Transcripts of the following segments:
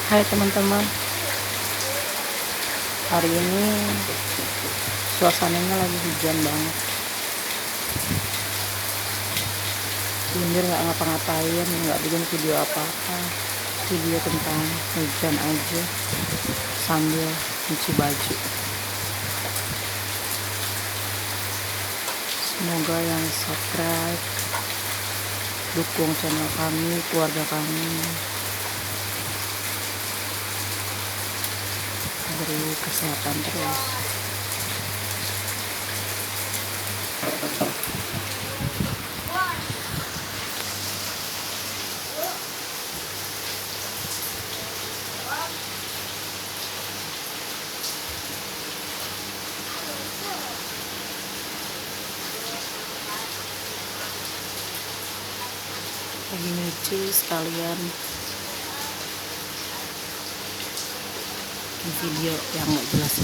Hai teman-teman, hari ini suasananya lagi hujan banget. Bundir nggak ngapa-ngapain, nggak bikin video apa-apa, video tentang hujan aja sambil cuci baju. Semoga yang subscribe dukung channel kami, keluarga kami, beri kesehatan terus. Lagi nyuci sekalian video yang nggak jelas.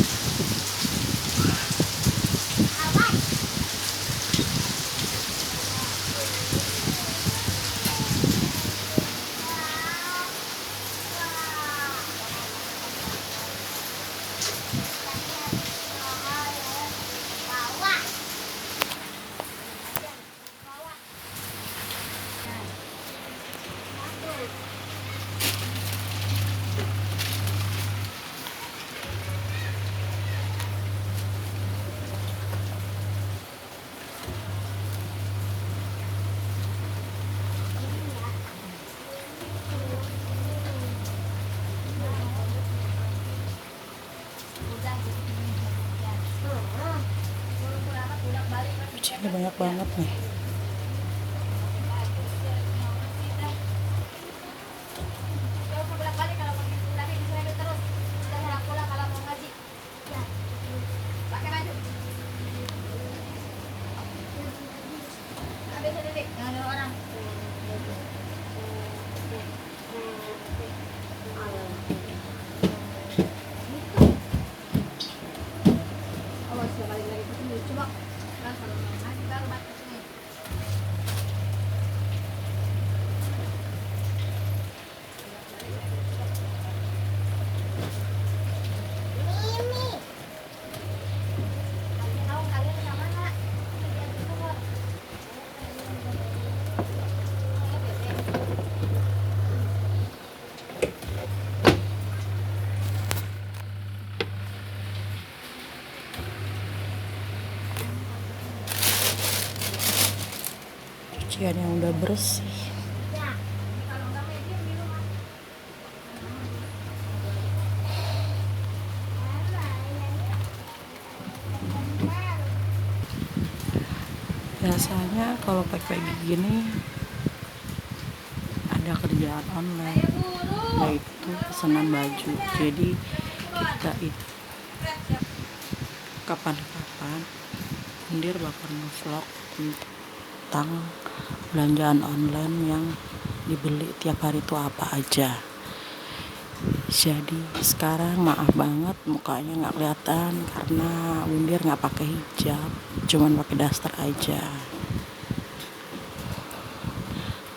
Ini banyak banget nih. Cucian yang udah bersih. Biasanya kalau pagi gini ada kerjaan online, yaitu pesanan baju. Jadi kita itu kapan-kapan Bundir bakal nge-vlog tentang belanjaan online yang dibeli tiap hari itu apa aja. Jadi sekarang maaf banget mukanya nggak kelihatan karena Bundir nggak pakai hijab, cuman pakai daster aja.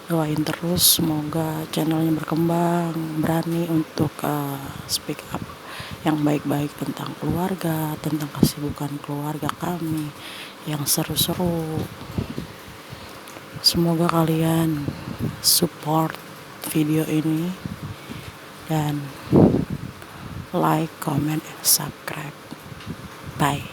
Doain terus semoga channelnya berkembang, berani untuk speak up yang baik-baik tentang keluarga, tentang kesibukan keluarga kami yang seru-seru. Semoga kalian support video ini dan like, comment, and subscribe. Bye.